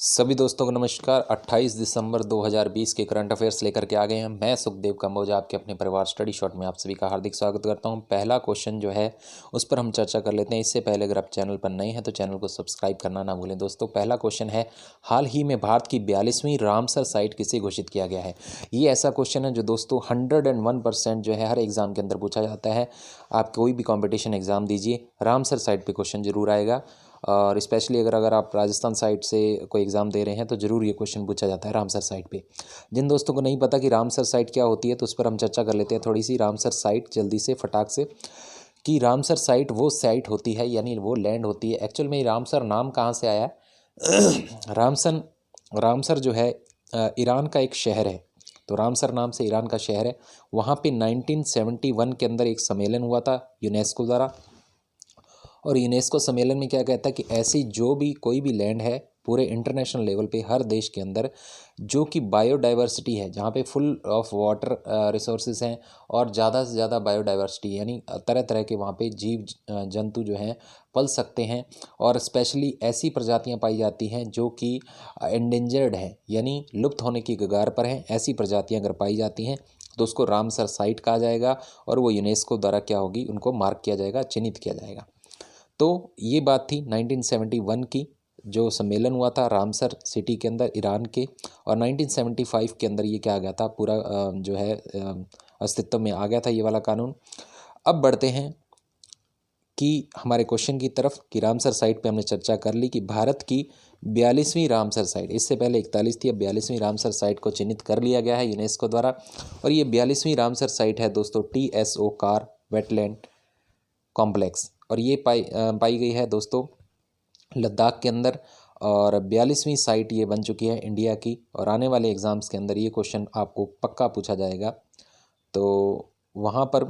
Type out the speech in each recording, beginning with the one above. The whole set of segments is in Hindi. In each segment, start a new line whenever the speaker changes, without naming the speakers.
सभी दोस्तों को नमस्कार। 28 दिसंबर 2020 के करंट अफेयर्स लेकर के आ गए हैं। मैं सुखदेव कंबोज आपके अपने परिवार स्टडी शॉट में आप सभी का हार्दिक स्वागत करता हूं। पहला क्वेश्चन जो है उस पर हम चर्चा कर लेते हैं। इससे पहले अगर आप चैनल पर नए हैं तो चैनल को सब्सक्राइब करना ना भूलें। दोस्तों, पहला क्वेश्चन है, हाल ही में भारत की 42वीं रामसर साइट किसे घोषित किया गया है। ये ऐसा क्वेश्चन है जो दोस्तों 101% जो है हर एग्जाम के अंदर पूछा जाता है। आप कोई भी कॉम्पिटिशन एग्जाम दीजिए, रामसर साइट पर क्वेश्चन जरूर आएगा। और स्पेशली अगर आप राजस्थान साइड से कोई एग्ज़ाम दे रहे हैं तो ज़रूर ये क्वेश्चन पूछा जाता है रामसर साइट पे। जिन दोस्तों को नहीं पता कि रामसर साइट क्या होती है तो उस पर हम चर्चा कर लेते हैं थोड़ी सी। रामसर साइट जल्दी से फटाक से, कि रामसर साइट वो साइट होती है, यानी वो लैंड होती है। एक्चुअल में रामसर नाम कहाँ से आया रामसन रामसर जो है ईरान का एक शहर है। तो रामसर नाम से ईरान का शहर है। वहाँ पे 1971 के अंदर एक सम्मेलन हुआ था यूनेस्को द्वारा। और यूनेस्को सम्मेलन में क्या कहता है कि ऐसी जो भी कोई भी लैंड है पूरे इंटरनेशनल लेवल पे हर देश के अंदर जो कि बायोडाइवर्सिटी है, जहाँ पे फुल ऑफ वाटर रिसोर्सेज हैं और ज़्यादा से ज़्यादा बायोडाइवर्सिटी, यानी तरह तरह के वहाँ पे जीव जंतु जो हैं पल सकते हैं। और स्पेशली ऐसी प्रजातियाँ पाई जाती हैं जो कि एंडेंजर्ड हैं, यानी लुप्त होने की कगार पर हैं। ऐसी प्रजातियाँ अगर पाई जाती हैं तो उसको रामसर साइट कहा जाएगा और वो यूनेस्को द्वारा क्या होगी, उनको मार्क किया जाएगा, चिन्हित किया जाएगा। तो ये बात थी 1971 की, जो सम्मेलन हुआ था रामसर सिटी के अंदर ईरान के। और 1975 के अंदर ये क्या आ गया था, पूरा जो है अस्तित्व में आ गया था ये वाला कानून। अब बढ़ते हैं कि हमारे क्वेश्चन की तरफ, कि रामसर साइट पे हमने चर्चा कर ली कि भारत की 42वीं रामसर साइट, इससे पहले 41 थी, अब 42वीं रामसर साइट को चिन्हित कर लिया गया है यूनेस्को द्वारा। और ये 42वीं रामसर साइट है दोस्तों TSO कार वेटलैंड कॉम्प्लेक्स। और ये पाई गई है दोस्तों लद्दाख के अंदर। और 42वीं साइट ये बन चुकी है इंडिया की। और आने वाले एग्ज़ाम्स के अंदर ये क्वेश्चन आपको पक्का पूछा जाएगा। तो वहाँ पर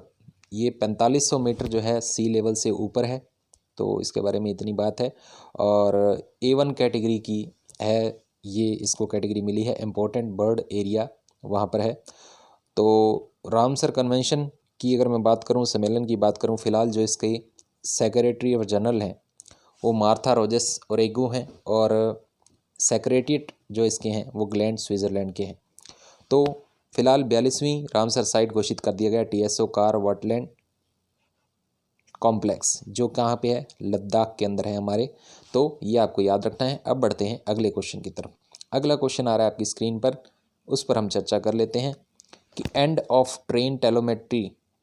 ये 4500 मीटर जो है सी लेवल से ऊपर है। तो इसके बारे में इतनी बात है। और A1 कैटेगरी की है ये, इसको कैटेगरी मिली है इम्पोर्टेंट बर्ड एरिया, वहाँ पर है। तो रामसर कन्वेंशन की अगर मैं बात करूँ, सम्मेलन की बात करूँ, फ़िलहाल जो इसके सेक्रेटरी ऑफ जनरल हैं वो मार्था रोजेस ओरेगो हैं। और सेक्रेटरीट जो इसके हैं वो ग्लैंड स्विट्ज़रलैंड के हैं। तो फिलहाल 42वीं रामसर साइट घोषित कर दिया गया TSO कार वेटलैंड कॉम्प्लेक्स, जो कहाँ पे है, लद्दाख के अंदर है हमारे। तो ये आपको याद रखना है। अब बढ़ते हैं अगले क्वेश्चन की तरफ। अगला क्वेश्चन आ रहा है आपकी स्क्रीन पर, उस पर हम चर्चा कर लेते हैं कि एंड ऑफ ट्रेन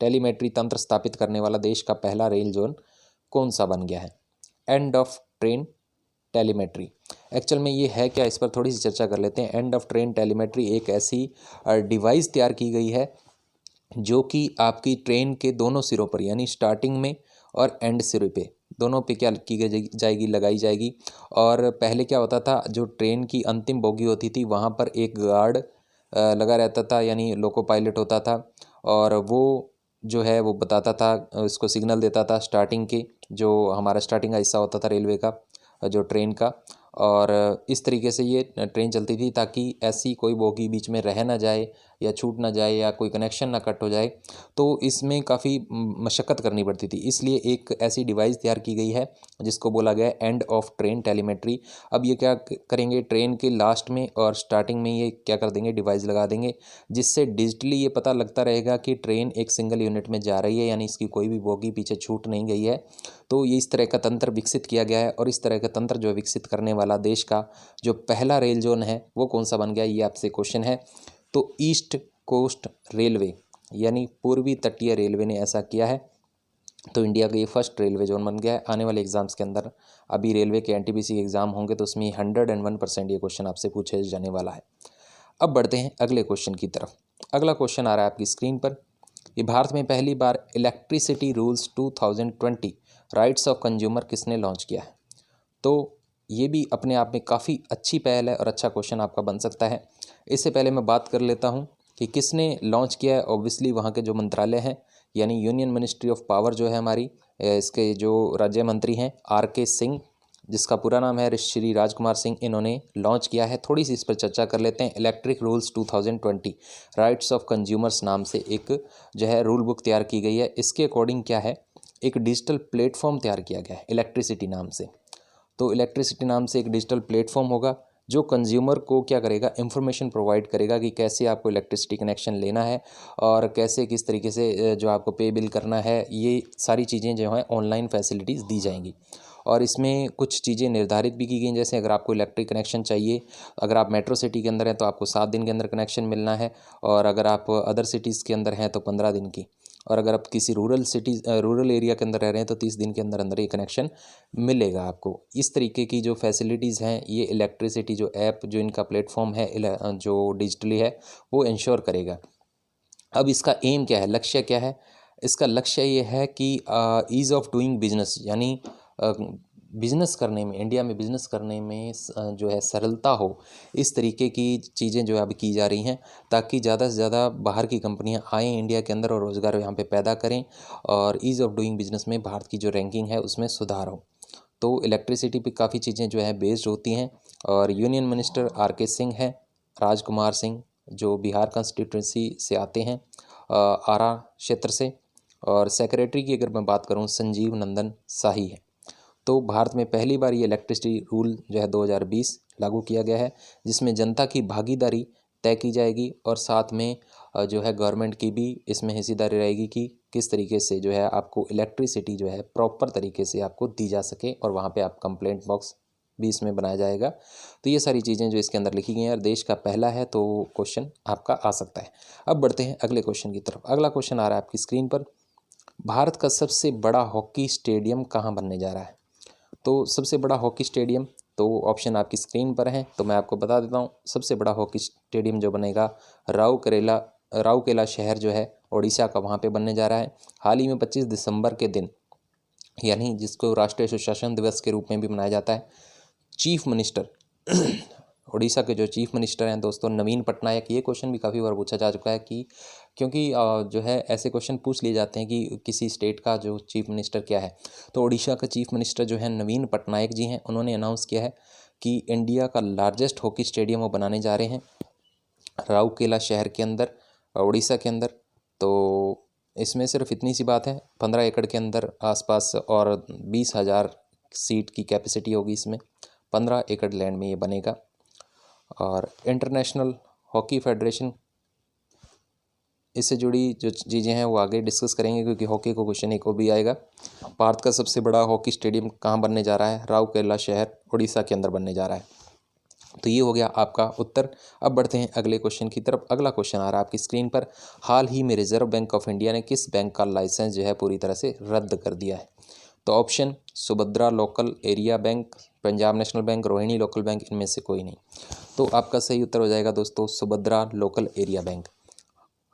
टेलीमेट्री तंत्र स्थापित करने वाला देश का पहला रेल जोन कौन सा बन गया है। End of train telemetry actual में ये है क्या, इस पर थोड़ी सी चर्चा कर लेते हैं। एंड ऑफ ट्रेन टेलीमेट्री एक ऐसी डिवाइस तैयार की गई है जो कि आपकी ट्रेन के दोनों सिरों पर, यानी स्टार्टिंग में और एंड सिरे पे, दोनों पे क्या की जाएगी, लगाई जाएगी। और पहले क्या होता था, जो ट्रेन की अंतिम बोगी होती थी वहाँ पर एक गार्ड लगा रहता था, यानी लोको पायलट होता था। और वो जो है वो बताता था, उसको सिग्नल देता था स्टार्टिंग के, जो हमारा स्टार्टिंग का हिस्सा होता था रेलवे का, जो ट्रेन का। और इस तरीके से ये ट्रेन चलती थी ताकि ऐसी कोई बोगी बीच में रह ना जाए या छूट ना जाए या कोई कनेक्शन ना कट हो जाए। तो इसमें काफ़ी मशक्क़त करनी पड़ती थी, इसलिए एक ऐसी डिवाइस तैयार की गई है जिसको बोला गया है एंड ऑफ ट्रेन टेलीमेट्री। अब ये क्या करेंगे, ट्रेन के लास्ट में और स्टार्टिंग में ये क्या कर देंगे, डिवाइस लगा देंगे, जिससे डिजिटली ये पता लगता रहेगा कि ट्रेन एक सिंगल यूनिट में जा रही है, यानी इसकी कोई भी बोगी पीछे छूट नहीं गई है। तो ये इस तरह का तंत्र विकसित किया गया है। और इस तरह का तंत्र जो विकसित करने वाला देश का जो पहला रेल जोन है वो कौन सा बन गया, ये आपसे क्वेश्चन है। तो ईस्ट कोस्ट रेलवे, यानी पूर्वी तटीय रेलवे ने ऐसा किया है। तो इंडिया का ये फर्स्ट रेलवे जोन बन गया है। आने वाले एग्जाम्स के अंदर, अभी रेलवे के NTPC के एग्ज़ाम होंगे तो उसमें 101% ये क्वेश्चन आपसे पूछे जाने वाला है। अब बढ़ते हैं अगले क्वेश्चन की तरफ। अगला क्वेश्चन आ रहा है आपकी स्क्रीन पर, ये भारत में पहली बार electricity rules 2020 rights of consumer किसने लॉन्च किया है। तो ये भी अपने आप में काफ़ी अच्छी पहल है और अच्छा क्वेश्चन आपका बन सकता है। इससे पहले मैं बात कर लेता हूँ कि किसने लॉन्च किया है। ऑब्वियसली वहाँ के जो मंत्रालय हैं, यानी यूनियन मिनिस्ट्री ऑफ पावर जो है हमारी, इसके जो राज्य मंत्री हैं RK सिंह, जिसका पूरा नाम है श्री राजकुमार सिंह, इन्होंने लॉन्च किया है। थोड़ी सी इस पर चर्चा कर लेते हैं। Electric rules 2020 rights of consumers नाम से एक जो है रूल बुक तैयार की गई है। इसके अकॉर्डिंग क्या है, एक डिजिटल प्लेटफॉर्म तैयार किया गया है इलेक्ट्रिसिटी नाम से। तो इलेक्ट्रिसिटी नाम से एक डिजिटल प्लेटफॉर्म होगा जो कंज्यूमर को क्या करेगा, इंफॉर्मेशन प्रोवाइड करेगा कि कैसे आपको इलेक्ट्रिसिटी कनेक्शन लेना है और कैसे किस तरीके से जो आपको पे बिल करना है, ये सारी चीज़ें जो हैं ऑनलाइन फैसिलिटीज़ दी जाएंगी। और इसमें कुछ चीज़ें निर्धारित भी की गई, जैसे अगर आपको इलेक्ट्रिक कनेक्शन चाहिए, अगर आप मेट्रो सिटी के अंदर हैं तो आपको 7 दिन के अंदर कनेक्शन मिलना है, और अगर आप अदर सिटीज़ के अंदर हैं तो 15 दिन की, और अगर आप किसी रूरल एरिया के अंदर रह रहे हैं तो 30 दिन के अंदर अंदर ये कनेक्शन मिलेगा आपको। इस तरीके की जो फैसिलिटीज़ हैं ये इलेक्ट्रिसिटी जो ऐप, जो इनका प्लेटफॉर्म है जो डिजिटली है, वो इंश्योर करेगा। अब इसका एम क्या है, लक्ष्य क्या है? इसका लक्ष्य ये है कि ईज़ ऑफ डूइंग बिजनेस, यानी बिज़नेस करने में, इंडिया में बिज़नेस करने में जो है सरलता हो, इस तरीके की चीज़ें जो अब की जा रही हैं, ताकि ज़्यादा से ज़्यादा बाहर की कंपनियां आएँ इंडिया के अंदर और रोज़गार यहाँ पे पैदा करें, और ईज़ ऑफ डूइंग बिजनेस में भारत की जो रैंकिंग है उसमें सुधार हो। तो इलेक्ट्रिसिटी पे काफ़ी चीज़ें जो है बेस्ड होती हैं। और यूनियन मिनिस्टर RK सिंह हैं, राजकुमार सिंह, जो बिहार कंस्टिट्यूंसी से आते हैं, आरा क्षेत्र से। और सेक्रेटरी की अगर मैं बात करूं, संजीव नंदन शाही है। तो भारत में पहली बार ये इलेक्ट्रिसिटी रूल जो है 2020 लागू किया गया है, जिसमें जनता की भागीदारी तय की जाएगी, और साथ में जो है गवर्नमेंट की भी इसमें हिस्सेदारी रहेगी कि किस तरीके से जो है आपको इलेक्ट्रिसिटी जो है प्रॉपर तरीके से आपको दी जा सके, और वहाँ पे आप कंप्लेंट बॉक्स भी इसमें बनाया जाएगा। तो ये सारी चीज़ें जो इसके अंदर लिखी गई हैं, और देश का पहला है तो क्वेश्चन आपका आ सकता है। अब बढ़ते हैं अगले क्वेश्चन की तरफ। अगला क्वेश्चन आ रहा है आपकी स्क्रीन पर, भारत का सबसे बड़ा हॉकी स्टेडियम कहाँ बनने जा रहा है? तो सबसे बड़ा हॉकी स्टेडियम, तो ऑप्शन आपकी स्क्रीन पर हैं, तो मैं आपको बता देता हूँ। सबसे बड़ा हॉकी स्टेडियम जो बनेगा, राउरकेला शहर जो है ओडिशा का, वहाँ पे बनने जा रहा है। हाल ही में 25 दिसंबर के दिन, यानी जिसको राष्ट्रीय सुशासन दिवस के रूप में भी मनाया जाता है, चीफ मिनिस्टर उड़ीसा के जो चीफ मिनिस्टर हैं दोस्तों, नवीन पटनायक, ये क्वेश्चन भी काफ़ी बार पूछा जा चुका है कि क्योंकि जो है ऐसे क्वेश्चन पूछ लिए जाते हैं कि किसी स्टेट का जो चीफ मिनिस्टर क्या है। तो उड़ीसा का चीफ मिनिस्टर जो है नवीन पटनायक जी हैं, उन्होंने अनाउंस किया है कि इंडिया का लार्जेस्ट हॉकी स्टेडियम वो बनाने जा रहे हैं राउरकेला शहर के अंदर, उड़ीसा के अंदर। तो इसमें सिर्फ इतनी सी बात है, 15 एकड़ के अंदर आसपास, और 20,000 सीट की कैपेसिटी होगी इसमें, 15 एकड़ लैंड में ये बनेगा। और इंटरनेशनल हॉकी फेडरेशन, इससे जुड़ी जो चीज़ें हैं वो आगे डिस्कस करेंगे, क्योंकि हॉकी को क्वेश्चन एक और भी आएगा। भारत का सबसे बड़ा हॉकी स्टेडियम कहाँ बनने जा रहा है? राउरकेला शहर उड़ीसा के अंदर बनने जा रहा है। तो ये हो गया आपका उत्तर। अब बढ़ते हैं अगले क्वेश्चन की तरफ। अगला क्वेश्चन आ रहा है आपकी स्क्रीन पर, हाल ही में रिजर्व बैंक ऑफ इंडिया ने किस बैंक का लाइसेंस जो है पूरी तरह से रद्द कर दिया है? तो option, Subhadra local area bank, Punjab national bank, Rohini local bank, इनमें से कोई नहीं। तो आपका सही उत्तर हो जाएगा दोस्तों सुभद्रा लोकल एरिया बैंक।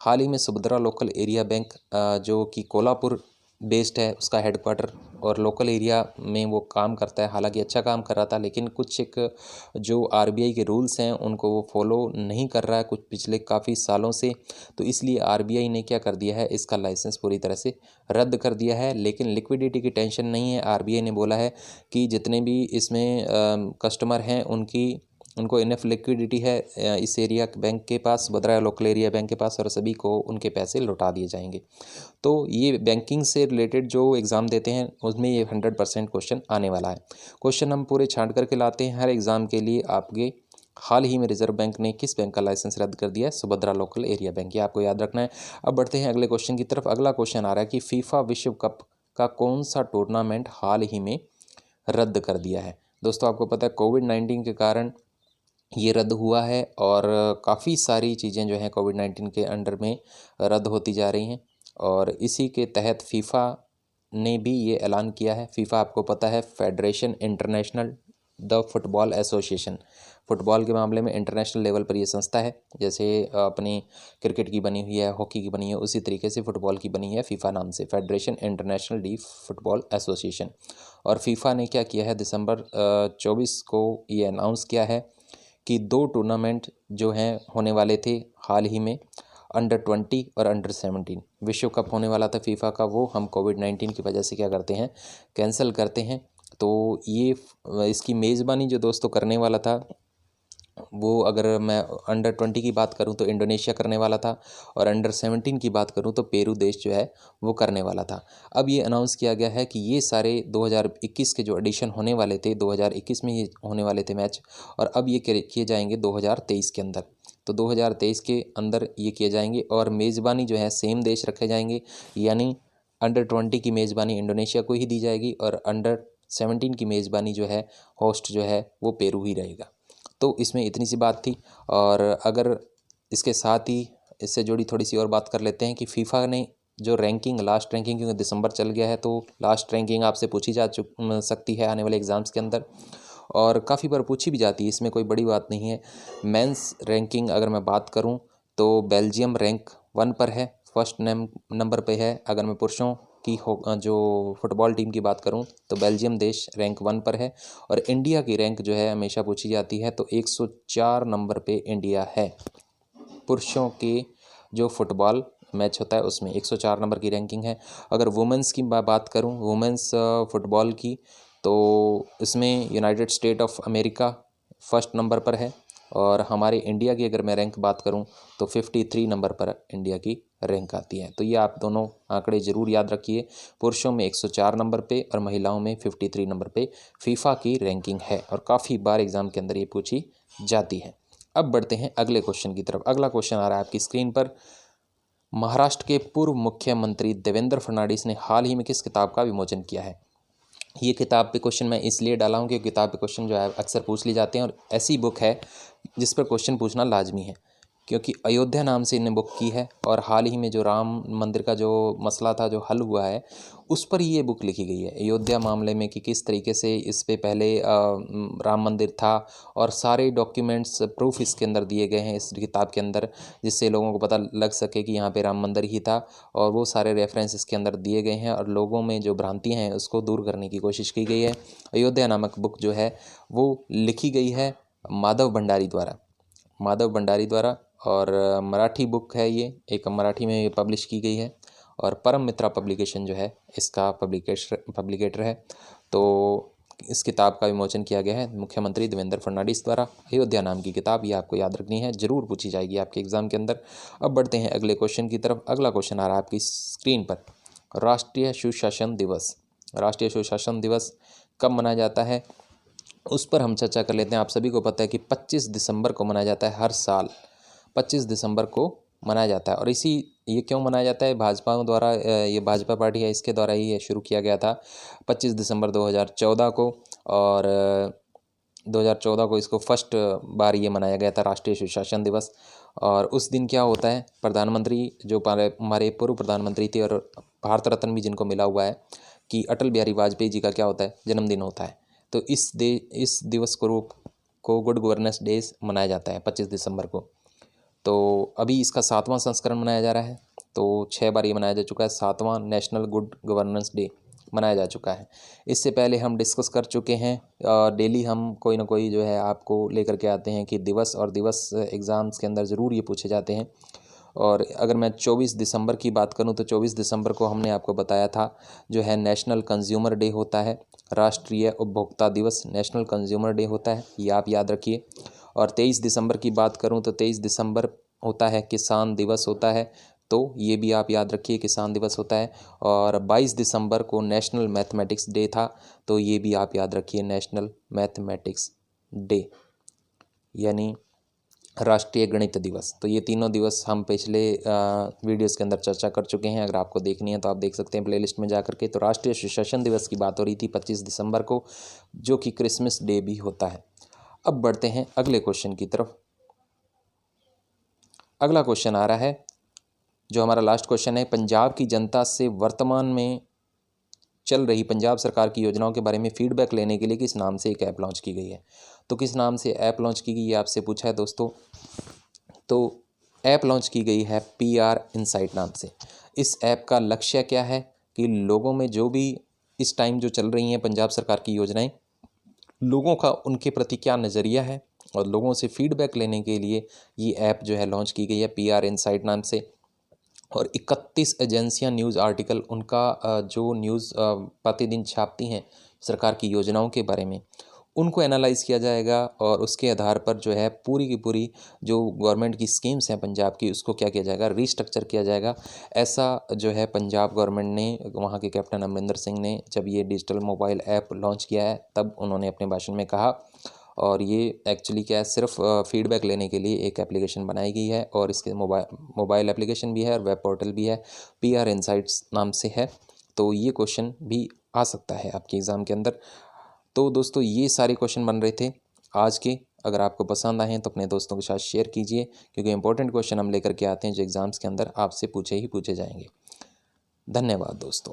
हाल ही में सुभद्रा लोकल एरिया बैंक जो कि कोल्हापुर बेस्ड है, उसका हेडक्वार्टर और लोकल एरिया में वो काम करता है। हालांकि अच्छा काम कर रहा था, लेकिन कुछ एक जो RBI के रूल्स हैं उनको वो फॉलो नहीं कर रहा है कुछ पिछले काफ़ी सालों से। तो इसलिए RBI ने क्या कर दिया है, इसका लाइसेंस पूरी तरह से रद्द कर दिया है। लेकिन लिक्विडिटी की टेंशन नहीं है। RBI ने बोला है कि जितने भी इसमें कस्टमर हैं उनको इनफ लिक्विडिटी है इस एरिया बैंक के पास, भद्रा लोकल एरिया बैंक के पास, और सभी को उनके पैसे लौटा दिए जाएंगे। तो ये बैंकिंग से रिलेटेड जो एग्ज़ाम देते हैं उसमें ये 100% क्वेश्चन आने वाला है। क्वेश्चन हम पूरे छांट करके लाते हैं हर एग्ज़ाम के लिए आपके। हाल ही में रिजर्व बैंक ने किस बैंक का लाइसेंस रद्द कर दिया है? सुभद्रा लोकल एरिया बैंक, ये आपको याद रखना है। अब बढ़ते हैं अगले क्वेश्चन की तरफ। अगला क्वेश्चन आ रहा है कि फीफा विश्व कप का कौन सा टूर्नामेंट हाल ही में रद्द कर दिया है? दोस्तों आपको पता है कोविड-19 के कारण ये रद्द हुआ है, और काफ़ी सारी चीज़ें जो हैं कोविड-19 के अंडर में रद्द होती जा रही हैं, और इसी के तहत फीफा ने भी ये ऐलान किया है। फीफा आपको पता है federation international the football association, football के मामले में इंटरनेशनल लेवल पर ये संस्था है। जैसे अपनी क्रिकेट की बनी हुई है, हॉकी की बनी है, उसी तरीके से फुटबॉल की बनी है फीफा नाम से, federation international D football association. और फीफा ने क्या किया है, दिसंबर 24 को ये अनाउंस किया है कि 2 टूर्नामेंट जो हैं होने वाले थे हाल ही में, अंडर-20 और अंडर-17 विश्व कप होने वाला था फीफा का, वो हम कोविड-19 की वजह से क्या करते हैं, कैंसिल करते हैं। तो ये इसकी मेज़बानी जो दोस्तों करने वाला था वो अगर मैं अंडर 20 की बात करूं तो इंडोनेशिया करने वाला था, और अंडर 17 की बात करूं तो पेरू देश जो है वो करने वाला था। अब ये अनाउंस किया गया है कि ये सारे 2021 के जो एडिशन होने वाले थे, 2021 में ये होने वाले थे मैच, और अब ये किए जाएंगे 2023 के अंदर। तो 2023 के अंदर ये किए जाएंगे, और मेज़बानी जो है सेम देश रखे जाएंगे, यानी अंडर 20 की मेज़बानी इंडोनेशिया को ही दी जाएगी, और अंडर 17 की मेज़बानी जो है होस्ट जो है वो पेरू ही रहेगा। तो इसमें इतनी सी बात थी। और अगर इसके साथ ही इससे जुड़ी थोड़ी सी और बात कर लेते हैं कि फीफा ने जो रैंकिंग, लास्ट रैंकिंग, क्योंकि दिसंबर चल गया है तो लास्ट रैंकिंग आपसे पूछी जा सकती है आने वाले एग्ज़ाम्स के अंदर, और काफ़ी बार पूछी भी जाती है, इसमें कोई बड़ी बात नहीं है। मेंस रैंकिंग अगर मैं बात करूं तो बेल्जियम रैंक 1 पर है, फर्स्ट नंबर पे है। अगर मैं पुरुषों की जो फुटबॉल टीम की बात करूं तो बेल्जियम देश रैंक 1 पर है, और इंडिया की रैंक जो है हमेशा पूछी जाती है तो 104 नंबर पे इंडिया है। पुरुषों के जो फुटबॉल मैच होता है उसमें 104 नंबर की रैंकिंग है। अगर वुमेंस की बात करूं, वुमेंस फुटबॉल की, तो इसमें United state of America first number पर है, और हमारे इंडिया की अगर मैं रैंक बात करूं तो 53 नंबर पर इंडिया की रैंक आती है। तो ये आप दोनों आंकड़े ज़रूर याद रखिए, पुरुषों में 104 नंबर पे और महिलाओं में 53 नंबर पे फीफा की रैंकिंग है, और काफ़ी बार एग्ज़ाम के अंदर ये पूछी जाती है। अब बढ़ते हैं अगले क्वेश्चन की तरफ। अगला क्वेश्चन आ रहा है आपकी स्क्रीन पर। महाराष्ट्र के पूर्व मुख्यमंत्री देवेंद्र फडणवीस ने हाल ही में किस किताब का विमोचन किया है? ये किताब पे क्वेश्चन मैं इसलिए डाला हूँ कि किताब पे क्वेश्चन जो है अक्सर पूछ लिए जाते हैं, और ऐसी बुक है जिस पर क्वेश्चन पूछना लाजमी है, क्योंकि अयोध्या नाम से इन्हें बुक की है, और हाल ही में जो राम मंदिर का जो मसला था जो हल हुआ है उस पर ये बुक लिखी गई है, अयोध्या मामले में, कि किस तरीके से इस पे पहले राम मंदिर था, और सारे डॉक्यूमेंट्स प्रूफ इसके अंदर दिए गए हैं इस किताब के अंदर, जिससे लोगों को पता लग सके कि यहाँ पे राम मंदिर ही था, और वो सारे रेफरेंस इसके अंदर दिए गए हैं, और लोगों में जो भ्रांतियाँ हैं उसको दूर करने की कोशिश की गई है। अयोध्या नामक बुक जो है वो लिखी गई है माधव भंडारी द्वारा, माधव भंडारी द्वारा, और मराठी बुक है ये, एक मराठी में ये पब्लिश की गई है, और परम मित्रा पब्लिकेशन जो है इसका पब्लिकेटर है। तो इस किताब का विमोचन किया गया है मुख्यमंत्री देवेंद्र फडणवीस द्वारा। अयोध्या नाम की किताब, ये आपको याद रखनी है, ज़रूर पूछी जाएगी आपके एग्ज़ाम के अंदर। अब बढ़ते हैं अगले क्वेश्चन की तरफ। अगला क्वेश्चन आ रहा है आपकी स्क्रीन पर। राष्ट्रीय सुशासन दिवस, राष्ट्रीय सुशासन दिवस कब मनाया जाता है उस पर हम चर्चा कर लेते हैं। आप सभी को पता है कि 25 दिसंबर को मनाया जाता है, हर साल 25 दिसंबर को मनाया जाता है। और ये क्यों मनाया जाता है? भाजपा द्वारा, ये भाजपा पार्टी है इसके द्वारा ही ये शुरू किया गया था 25 दिसंबर 2014 को, और 2014 को इसको फर्स्ट बार ये मनाया गया था राष्ट्रीय सुशासन दिवस। और उस दिन क्या होता है, प्रधानमंत्री जो हमारे पूर्व प्रधानमंत्री थे और भारत रत्न भी जिनको मिला हुआ है, कि अटल बिहारी वाजपेयी जी का क्या होता है, जन्मदिन होता है। तो इस दिवस को गुड गवर्नेंस डे मनाया जाता है 25 दिसंबर को। तो अभी इसका 7वां संस्करण मनाया जा रहा है, तो 6 बार ये मनाया जा चुका है, 7वां नेशनल गुड गवर्नेंस डे मनाया जा चुका है। इससे पहले हम डिस्कस कर चुके हैं, डेली हम कोई ना कोई जो है आपको लेकर के आते हैं कि दिवस, और दिवस एग्ज़ाम्स के अंदर ज़रूर ये पूछे जाते हैं। और अगर मैं 24 दिसंबर की बात करूं तो 24 दिसंबर को हमने आपको बताया था जो है नेशनल कंज्यूमर डे होता है, राष्ट्रीय उपभोक्ता दिवस नेशनल कंज्यूमर डे होता है, ये आप याद रखिए। और 23 दिसंबर की बात करूं तो 23 दिसंबर होता है किसान दिवस होता है, तो ये भी आप याद रखिए, किसान दिवस होता है। और 22 दिसंबर को नेशनल मैथमेटिक्स डे था, तो ये भी आप याद रखिए, नेशनल मैथमेटिक्स डे यानी राष्ट्रीय गणित दिवस। तो ये तीनों दिवस हम पिछले वीडियोस के अंदर चर्चा कर चुके हैं, अगर आपको देखनी है तो आप देख सकते हैं प्लेलिस्ट में जा करके। तो राष्ट्रीय सुशासन दिवस की बात हो रही थी 25 दिसंबर को, जो कि क्रिसमस डे भी होता है। अब बढ़ते हैं अगले क्वेश्चन की तरफ। अगला क्वेश्चन आ रहा है, जो हमारा लास्ट क्वेश्चन है, पंजाब की जनता से वर्तमान में चल रही पंजाब सरकार की योजनाओं के बारे में फीडबैक लेने के लिए किस नाम से एक ऐप लॉन्च की गई है? तो किस नाम से ऐप लॉन्च की गई ये आपसे पूछा है दोस्तों। तो ऐप लॉन्च की गई है PR इनसाइट नाम से। इस ऐप का लक्ष्य क्या है कि लोगों में जो भी इस टाइम जो चल रही हैं पंजाब सरकार की योजनाएं, लोगों का उनके प्रति क्या नज़रिया है, और लोगों से फीडबैक लेने के लिए ये ऐप जो है लॉन्च की गई है PR इनसाइट नाम से। और 31 एजेंसियां न्यूज़ आर्टिकल उनका जो न्यूज़ प्रतिदिन छापती हैं सरकार की योजनाओं के बारे में, उनको एनालाइज़ किया जाएगा और उसके आधार पर जो है पूरी की पूरी जो गवर्नमेंट की स्कीम्स हैं पंजाब की, उसको क्या किया जाएगा, रीस्ट्रक्चर किया जाएगा। ऐसा जो है पंजाब गवर्नमेंट ने, वहाँ के कैप्टन अमरिंदर सिंह ने जब ये डिजिटल मोबाइल ऐप लॉन्च किया है तब उन्होंने अपने भाषण में कहा। और ये एक्चुअली क्या है, सिर्फ फीडबैक लेने के लिए एक एप्लीकेशन बनाई गई है और इसके मोबाइल एप्लीकेशन भी है और वेब पोर्टल भी है, PR इनसाइट्स नाम से है। तो ये क्वेश्चन भी आ सकता है आपके एग्ज़ाम के अंदर। तो दोस्तों ये सारे क्वेश्चन बन रहे थे आज के। अगर आपको पसंद आए हैं तो अपने दोस्तों के साथ शेयर कीजिए, क्योंकि इंपॉर्टेंट क्वेश्चन हम लेकर के आते हैं जो एग्ज़ाम्स के अंदर आपसे पूछे ही पूछे जाएंगे। धन्यवाद दोस्तों।